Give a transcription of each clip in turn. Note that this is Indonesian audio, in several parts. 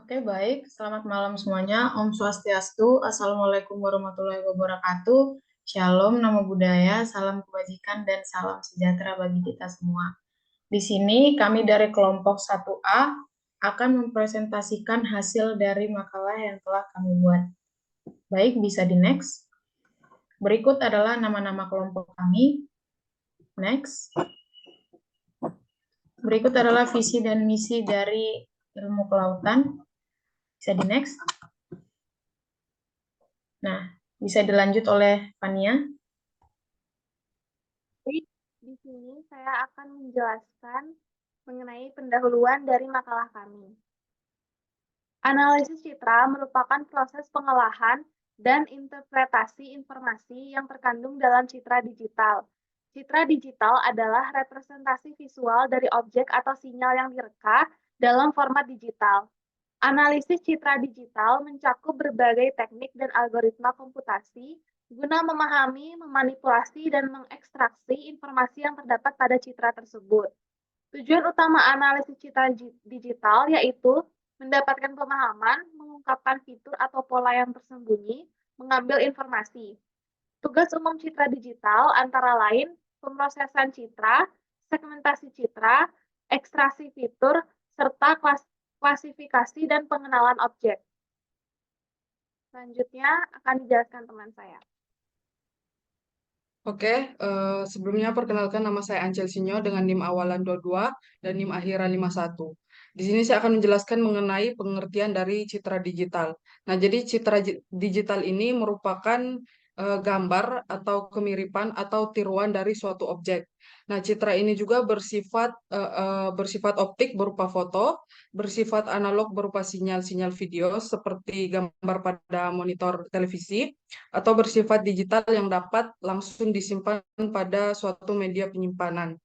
Oke, baik. Selamat malam semuanya. Om Swastiastu. Assalamualaikum warahmatullahi wabarakatuh. Shalom, namo buddhaya, salam kebajikan, dan salam sejahtera bagi kita semua. Di sini kami dari kelompok 1A akan mempresentasikan hasil dari makalah yang telah kami buat. Baik, bisa di next. Berikut adalah nama-nama kelompok kami. Next. Berikut adalah visi dan misi dari ilmu kelautan. Bisa di next. Nah, bisa dilanjut oleh Fania. Baik, di sini saya akan menjelaskan mengenai pendahuluan dari makalah kami. Analisis citra merupakan proses pengolahan dan interpretasi informasi yang terkandung dalam citra digital. Citra digital adalah representasi visual dari objek atau sinyal yang direka dalam format digital. Analisis citra digital mencakup berbagai teknik dan algoritma komputasi guna memahami, memanipulasi, dan mengekstraksi informasi yang terdapat pada citra tersebut. Tujuan utama analisis citra digital yaitu mendapatkan pemahaman, mengungkapkan fitur atau pola yang tersembunyi, mengambil informasi. Tugas umum citra digital antara lain pemrosesan citra, segmentasi citra, ekstraksi fitur, serta klasifikasi dan pengenalan objek. Selanjutnya akan dijelaskan teman saya. Oke, sebelumnya perkenalkan nama saya Ancel Sinyo dengan NIM awalan 22 dan NIM akhiran 51. Di sini saya akan menjelaskan mengenai pengertian dari citra digital. Nah, jadi citra digital ini merupakan gambar atau kemiripan atau tiruan dari suatu objek. Nah, citra ini juga bersifat optik berupa foto, bersifat analog berupa sinyal-sinyal video seperti gambar pada monitor televisi, atau bersifat digital yang dapat langsung disimpan pada suatu media penyimpanan.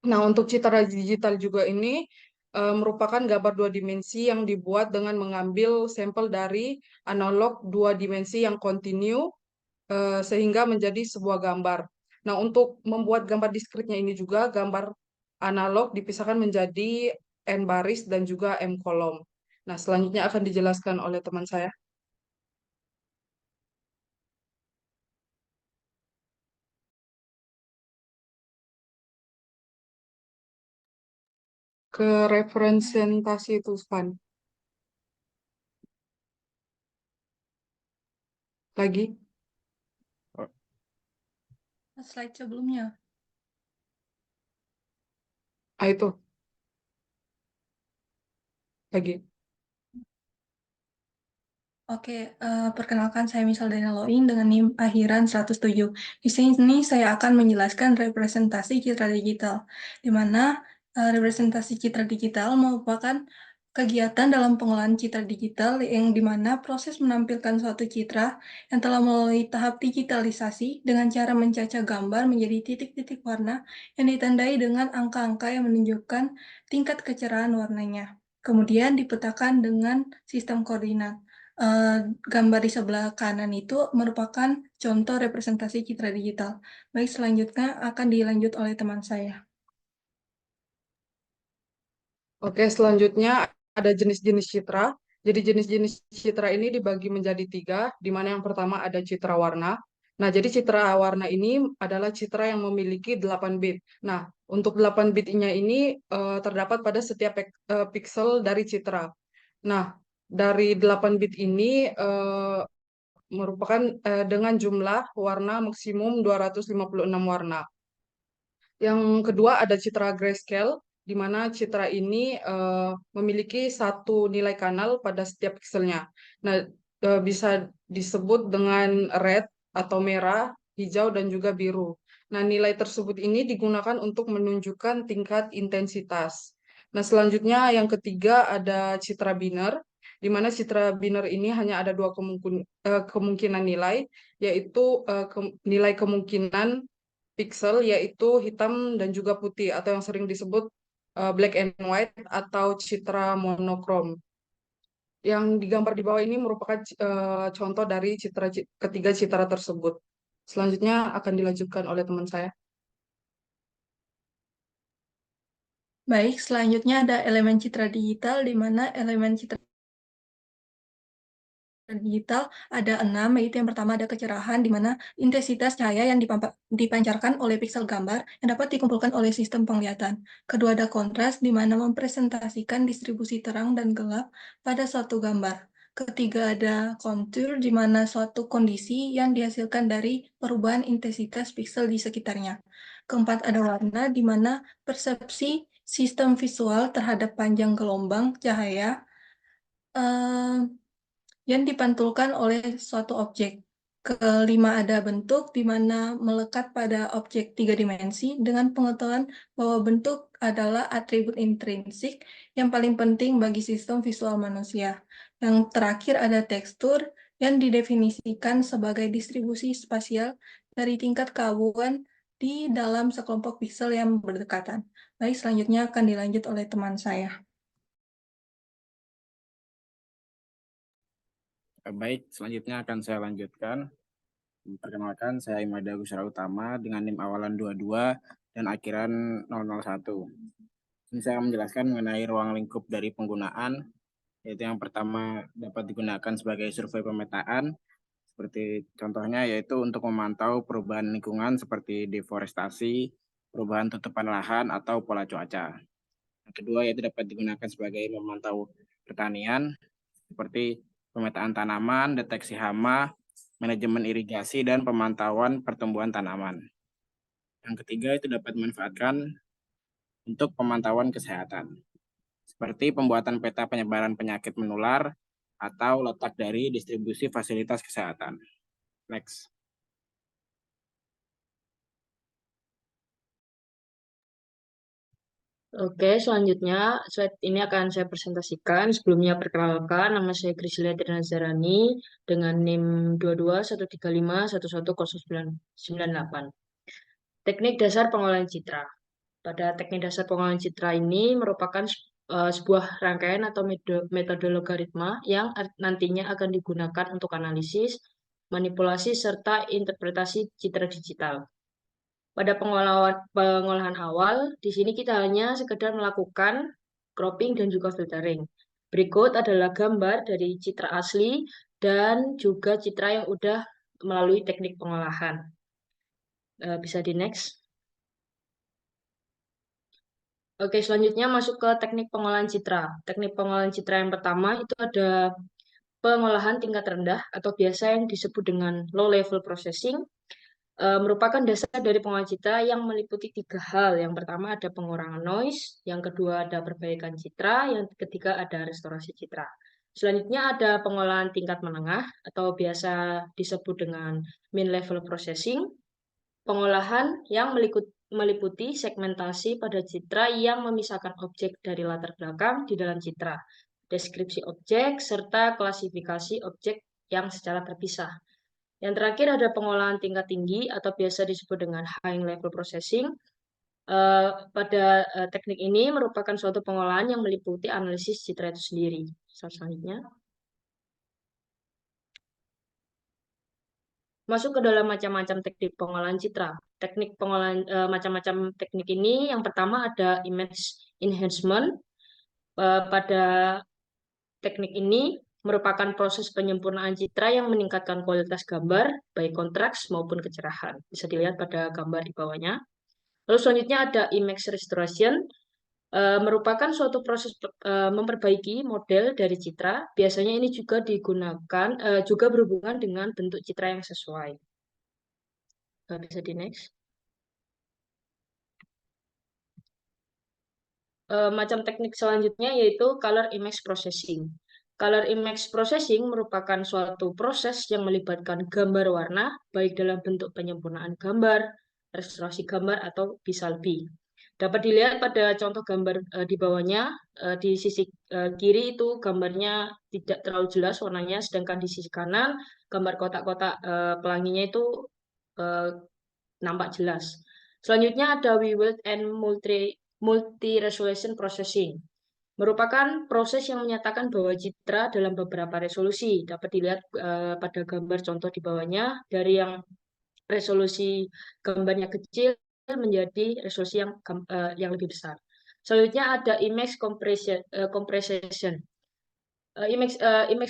Nah, untuk citra digital juga ini merupakan gambar dua dimensi yang dibuat dengan mengambil sampel dari analog dua dimensi yang kontinu sehingga menjadi sebuah gambar. Nah, untuk membuat gambar diskritnya ini juga gambar analog dipisahkan menjadi n baris dan juga m kolom. Nah, selanjutnya akan dijelaskan oleh teman saya. Ke representasi itu, Span. Lagi. Slide sebelumnya. Itu. Lagi. Oke, perkenalkan saya Misal Dana Loing dengan NIM akhiran 107. Di sini saya akan menjelaskan representasi citra digital, di mana representasi citra digital merupakan kegiatan dalam pengolahan citra digital yang di mana proses menampilkan suatu citra yang telah melalui tahap digitalisasi dengan cara mencacah gambar menjadi titik-titik warna yang ditandai dengan angka-angka yang menunjukkan tingkat kecerahan warnanya. Kemudian dipetakan dengan sistem koordinat. Gambar di sebelah kanan itu merupakan contoh representasi citra digital. Baik, selanjutnya akan dilanjut oleh teman saya. Oke, selanjutnya ada jenis-jenis citra. Jadi jenis-jenis citra ini dibagi menjadi tiga, di mana yang pertama ada citra warna. Nah, jadi citra warna ini adalah citra yang memiliki 8 bit. Nah, untuk 8 bitnya ini terdapat pada setiap pixel dari citra. Nah, dari 8 bit ini merupakan dengan jumlah warna maksimum 256 warna. Yang kedua ada citra grayscale, di mana citra ini memiliki satu nilai kanal pada setiap pixelnya. Nah, bisa disebut dengan red atau merah, hijau, dan juga biru. Nah, nilai tersebut ini digunakan untuk menunjukkan tingkat intensitas. Nah, selanjutnya yang ketiga ada citra binary, di mana citra binary ini hanya ada dua kemungkinan nilai, yaitu nilai kemungkinan pixel yaitu hitam dan juga putih atau yang sering disebut black and white atau citra monokrom. Yang digambar di bawah ini merupakan contoh dari ketiga citra tersebut. Selanjutnya akan dilanjutkan oleh teman saya. Baik, selanjutnya ada elemen citra digital, di mana elemen citra digital ada 6, yaitu yang pertama ada kecerahan, di mana intensitas cahaya yang dipancarkan oleh piksel gambar yang dapat dikumpulkan oleh sistem penglihatan. Kedua ada kontras, di mana mempresentasikan distribusi terang dan gelap pada suatu gambar. Ketiga ada kontur, di mana suatu kondisi yang dihasilkan dari perubahan intensitas piksel di sekitarnya. Keempat ada warna, di mana persepsi sistem visual terhadap panjang gelombang cahaya yang dipantulkan oleh suatu objek. Kelima ada bentuk, di mana melekat pada objek 3 dimensi dengan pengetahuan bahwa bentuk adalah atribut intrinsik yang paling penting bagi sistem visual manusia. Yang terakhir ada tekstur, yang didefinisikan sebagai distribusi spasial dari tingkat keabuan di dalam sekelompok piksel yang berdekatan. Baik, selanjutnya akan dilanjut oleh teman saya. Baik, selanjutnya akan saya lanjutkan. Perkenalkan, saya Imada Gusra Utama dengan NIM awalan 22 dan akhiran 001. Ini saya akan menjelaskan mengenai ruang lingkup dari penggunaan, yaitu yang pertama dapat digunakan sebagai survei pemetaan, seperti contohnya yaitu untuk memantau perubahan lingkungan seperti deforestasi, perubahan tutupan lahan, atau pola cuaca. Yang kedua yaitu dapat digunakan sebagai memantau pertanian, seperti pemetaan tanaman, deteksi hama, manajemen irigasi, dan pemantauan pertumbuhan tanaman. Yang ketiga itu dapat dimanfaatkan untuk pemantauan kesehatan, seperti pembuatan peta penyebaran penyakit menular atau letak dari distribusi fasilitas kesehatan. Next. Oke, selanjutnya slide ini akan saya presentasikan. Sebelumnya perkenalkan, nama saya Grislia Trinazarani dengan NIM 2213511098. Teknik dasar pengolahan citra. Pada teknik dasar pengolahan citra ini merupakan sebuah rangkaian atau metode logaritma yang nantinya akan digunakan untuk analisis, manipulasi, serta interpretasi citra digital. Pada pengolahan awal, di sini kita hanya sekedar melakukan cropping dan juga filtering. Berikut adalah gambar dari citra asli dan juga citra yang udah melalui teknik pengolahan. Bisa di next. Oke, selanjutnya masuk ke teknik pengolahan citra. Teknik pengolahan citra yang pertama itu ada pengolahan tingkat rendah atau biasa yang disebut dengan low level processing. Merupakan dasar dari pengolahan citra yang meliputi 3 hal. Yang pertama ada pengurangan noise, yang kedua ada perbaikan citra, yang ketiga ada restorasi citra. Selanjutnya ada pengolahan tingkat menengah atau biasa disebut dengan min level processing. Pengolahan yang meliputi segmentasi pada citra yang memisahkan objek dari latar belakang di dalam citra, deskripsi objek, serta klasifikasi objek yang secara terpisah. Yang terakhir ada pengolahan tingkat tinggi atau biasa disebut dengan high level processing. Pada teknik ini merupakan suatu pengolahan yang meliputi analisis citra itu sendiri. Selanjutnya. Masuk ke dalam macam-macam teknik pengolahan citra. Teknik pengolahan macam-macam teknik ini yang pertama ada image enhancement. Pada teknik ini merupakan proses penyempurnaan citra yang meningkatkan kualitas gambar, baik kontras maupun kecerahan. Bisa dilihat pada gambar di bawahnya. Lalu selanjutnya ada image restoration, merupakan suatu proses memperbaiki model dari citra. Biasanya ini juga digunakan, juga berhubungan dengan bentuk citra yang sesuai. Bisa di next. Macam teknik selanjutnya yaitu color image processing. Color image processing merupakan suatu proses yang melibatkan gambar warna, baik dalam bentuk penyempurnaan gambar, restorasi gambar, atau bisa lebih. Dapat dilihat pada contoh gambar di bawahnya, di sisi kiri itu gambarnya tidak terlalu jelas warnanya, sedangkan di sisi kanan gambar kotak-kotak pelanginya itu nampak jelas. Selanjutnya ada Wavelet and Multi-Resolution Processing. Merupakan proses yang menyatakan bahwa citra dalam beberapa resolusi. Dapat dilihat pada gambar contoh di bawahnya, dari yang resolusi gambarnya kecil menjadi resolusi yang lebih besar. Selanjutnya ada image compression. Image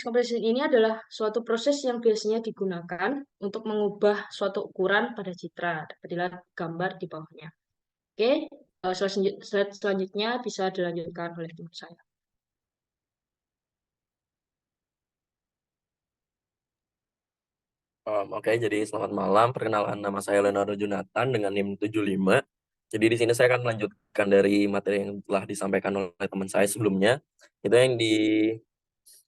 compression ini adalah suatu proses yang biasanya digunakan untuk mengubah suatu ukuran pada citra. Dapat dilihat gambar di bawahnya. Oke, slide selanjutnya bisa dilanjutkan oleh teman saya. Oke, jadi selamat malam. Perkenalkan, nama saya Leonardo Jonathan dengan NIM 75. Jadi di sini saya akan melanjutkan dari materi yang telah disampaikan oleh teman saya sebelumnya. Itu yang di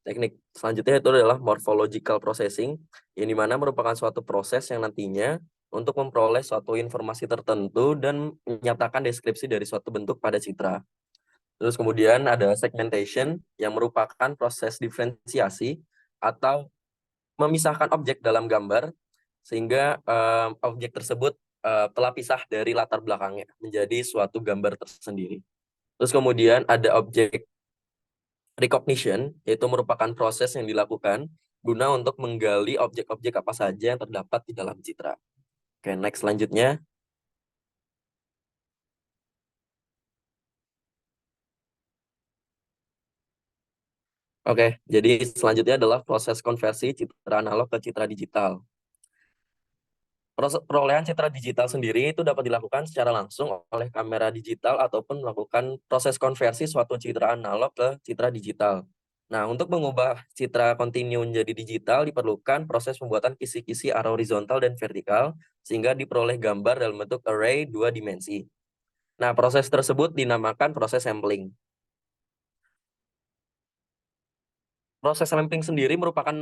teknik selanjutnya itu adalah morphological processing, yang dimana merupakan suatu proses yang nantinya untuk memperoleh suatu informasi tertentu dan menyatakan deskripsi dari suatu bentuk pada citra. Terus kemudian ada segmentation, yang merupakan proses diferensiasi atau memisahkan objek dalam gambar sehingga objek tersebut telah pisah dari latar belakangnya menjadi suatu gambar tersendiri. Terus kemudian ada objek recognition, yaitu merupakan proses yang dilakukan guna untuk menggali objek-objek apa saja yang terdapat di dalam citra. Oke, next selanjutnya. Oke, jadi selanjutnya adalah proses konversi citra analog ke citra digital. Proses perolehan citra digital sendiri itu dapat dilakukan secara langsung oleh kamera digital ataupun melakukan proses konversi suatu citra analog ke citra digital. Nah, untuk mengubah citra kontinu menjadi digital diperlukan proses pembuatan kisi-kisi arah horizontal dan vertikal sehingga diperoleh gambar dalam bentuk array 2 dimensi. Nah, proses tersebut dinamakan proses sampling. Proses sampling sendiri merupakan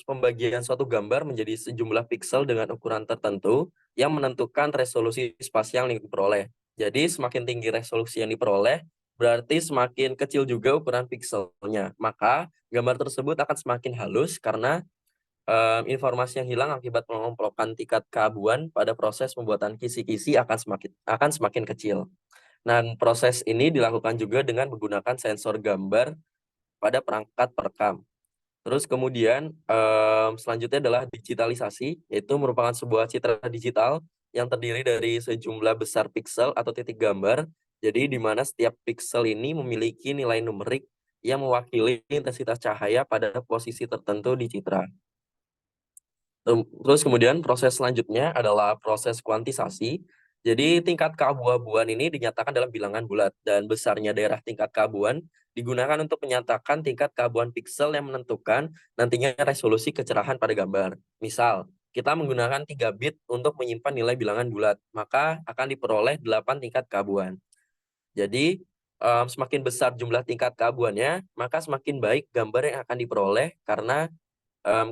pembagian suatu gambar menjadi sejumlah piksel dengan ukuran tertentu yang menentukan resolusi spasial yang diperoleh. Jadi semakin tinggi resolusi yang diperoleh, berarti semakin kecil juga ukuran pikselnya. Maka gambar tersebut akan semakin halus karena informasi yang hilang akibat pengelompokan tingkat keabuan pada proses pembuatan kisi-kisi akan semakin kecil. Dan proses ini dilakukan juga dengan menggunakan sensor gambar pada perangkat perekam. Terus kemudian selanjutnya adalah digitalisasi, yaitu merupakan sebuah citra digital yang terdiri dari sejumlah besar piksel atau titik gambar. Jadi di mana setiap piksel ini memiliki nilai numerik yang mewakili intensitas cahaya pada posisi tertentu di citra. Terus kemudian proses selanjutnya adalah proses kuantisasi. Jadi tingkat keabu-abuan ini dinyatakan dalam bilangan bulat dan besarnya daerah tingkat keabuan digunakan untuk menyatakan tingkat keabuan piksel yang menentukan nantinya resolusi kecerahan pada gambar. Misal, kita menggunakan 3 bit untuk menyimpan nilai bilangan bulat, maka akan diperoleh 8 tingkat keabuan. Jadi, semakin besar jumlah tingkat keabuannya, maka semakin baik gambar yang akan diperoleh karena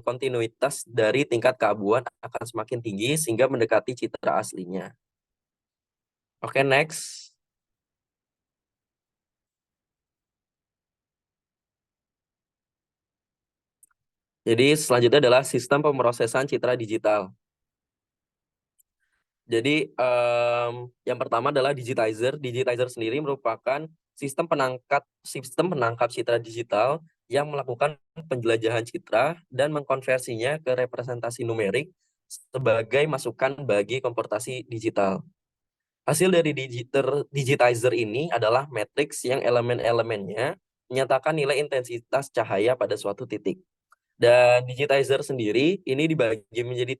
kontinuitas dari tingkat keabuan akan semakin tinggi sehingga mendekati citra aslinya. Oke, next. Jadi selanjutnya adalah sistem pemrosesan citra digital. Jadi yang pertama adalah digitizer. Digitizer sendiri merupakan sistem penangkap citra digital yang melakukan penjelajahan citra dan mengkonversinya ke representasi numerik sebagai masukan bagi konvertasi digital. Hasil dari digitizer ini adalah matriks yang elemen-elemennya menyatakan nilai intensitas cahaya pada suatu titik. Dan digitizer sendiri ini dibagi menjadi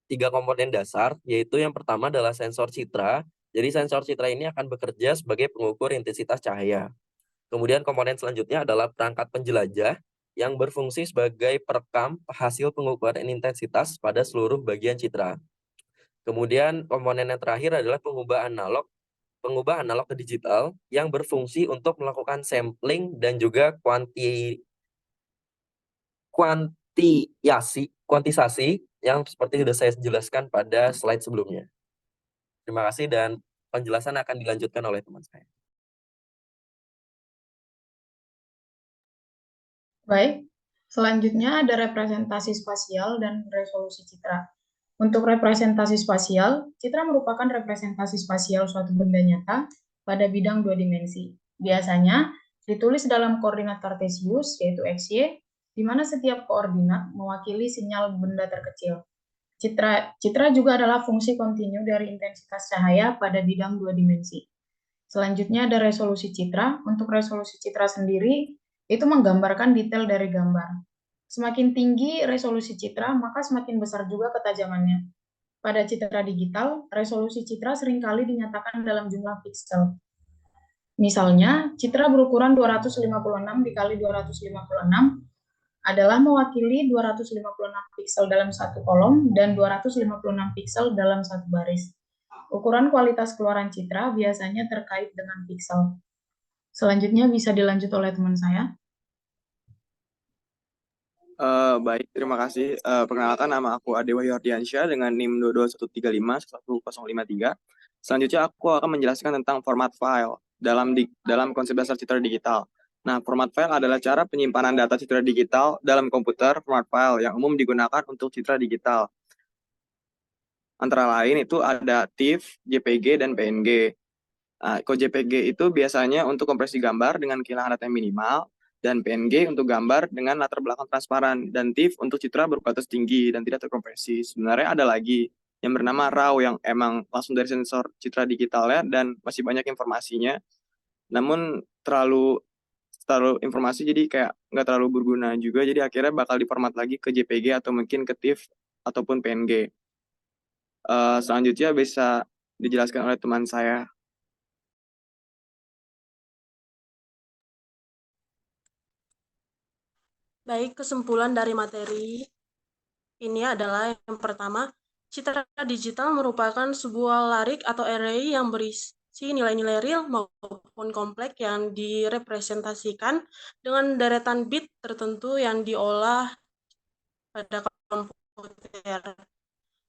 tiga komponen dasar, yaitu yang pertama adalah sensor citra. Jadi sensor citra ini akan bekerja sebagai pengukur intensitas cahaya. Kemudian komponen selanjutnya adalah perangkat penjelajah yang berfungsi sebagai perekam hasil pengukuran intensitas pada seluruh bagian citra. Kemudian komponen yang terakhir adalah pengubah analog ke digital yang berfungsi untuk melakukan sampling dan juga kuantisasi yang seperti sudah saya jelaskan pada slide sebelumnya. Terima kasih dan penjelasan akan dilanjutkan oleh teman saya. Baik, selanjutnya ada representasi spasial dan resolusi citra. Untuk representasi spasial, citra merupakan representasi spasial suatu benda nyata pada bidang 2 dimensi. Biasanya ditulis dalam koordinat kartesius, yaitu XY, di mana setiap koordinat mewakili sinyal benda terkecil. Citra juga adalah fungsi kontinu dari intensitas cahaya pada bidang 2 dimensi. Selanjutnya ada resolusi citra. Untuk resolusi citra sendiri, itu menggambarkan detail dari gambar. Semakin tinggi resolusi citra, maka semakin besar juga ketajamannya. Pada citra digital, resolusi citra seringkali dinyatakan dalam jumlah piksel. Misalnya, citra berukuran 256 dikali 256 adalah mewakili 256 piksel dalam satu kolom dan 256 piksel dalam satu baris. Ukuran kualitas keluaran citra biasanya terkait dengan piksel. Selanjutnya bisa dilanjut oleh teman saya. Baik, terima kasih. Perkenalkan, nama aku Ade Wahyu Ardiansyah dengan NIM 22135-11053. Selanjutnya aku akan menjelaskan tentang format file dalam konsep dasar citra digital. Nah, format file adalah cara penyimpanan data citra digital dalam komputer. Format file yang umum digunakan untuk citra digital. Antara lain itu ada TIFF, JPG, dan PNG. Nah, kalau JPG itu biasanya untuk kompresi gambar dengan kehilangan data yang minimal, dan PNG untuk gambar dengan latar belakang transparan, dan TIFF untuk citra berkualitas tinggi dan tidak terkompresi. Sebenarnya ada lagi yang bernama RAW yang emang langsung dari sensor citra digitalnya dan masih banyak informasinya. Namun terlalu informasi jadi kayak nggak terlalu berguna juga, jadi akhirnya bakal diformat lagi ke JPG atau mungkin ke TIFF ataupun PNG. Selanjutnya bisa dijelaskan oleh teman saya. Baik, kesimpulan dari materi ini adalah yang pertama, citra digital merupakan sebuah larik atau array yang berisi nilai-nilai real maupun kompleks yang direpresentasikan dengan deretan bit tertentu yang diolah pada komputer.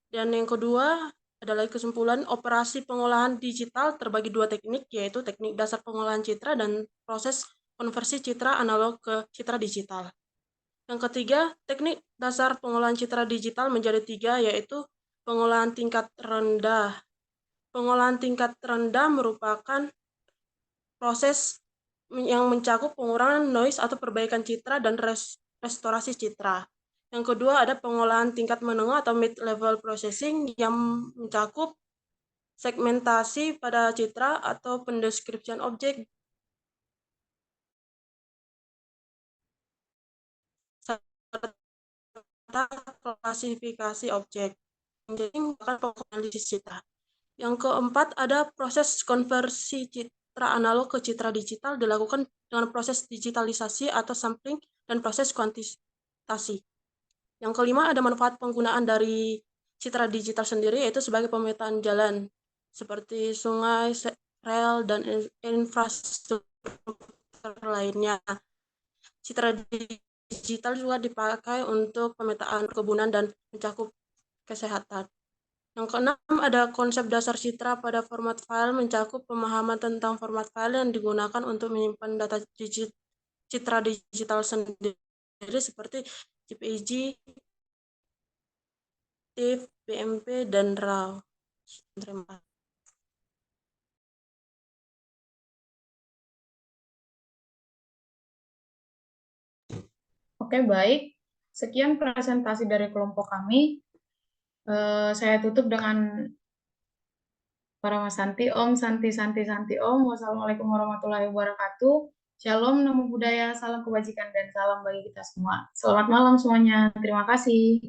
Dan yang kedua adalah kesimpulan operasi pengolahan digital terbagi dua teknik, yaitu teknik dasar pengolahan citra dan proses konversi citra analog ke citra digital. Yang ketiga, teknik dasar pengolahan citra digital menjadi tiga, yaitu pengolahan tingkat rendah. Pengolahan tingkat rendah merupakan proses yang mencakup pengurangan noise atau perbaikan citra dan restorasi citra. Yang kedua ada pengolahan tingkat menengah atau mid-level processing yang mencakup segmentasi pada citra atau pendeskripsian objek serta klasifikasi objek. Jadi merupakan analisis citra. Yang keempat ada proses konversi citra analog ke citra digital dilakukan dengan proses digitalisasi atau sampling dan proses kuantitasi. Yang kelima ada manfaat penggunaan dari citra digital sendiri, yaitu sebagai pemetaan jalan seperti sungai, rel, dan infrastruktur lainnya. Citra digital juga dipakai untuk pemetaan perkebunan dan mencakup kesehatan. Yang keenam ada konsep dasar citra pada format file, mencakup pemahaman tentang format file yang digunakan untuk menyimpan data citra digital sendiri seperti JPG, TIFF, PMP, dan RAW. Terima kasih. Oke, baik. Sekian presentasi dari kelompok kami. Saya tutup dengan para Mas Santi. Om, Santi, Santi, Santi, Om. Wassalamualaikum warahmatullahi wabarakatuh. Shalom, namo buddhaya, salam kebajikan, dan salam bagi kita semua. Selamat malam semuanya. Terima kasih.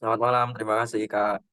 Selamat malam, terima kasih Kak.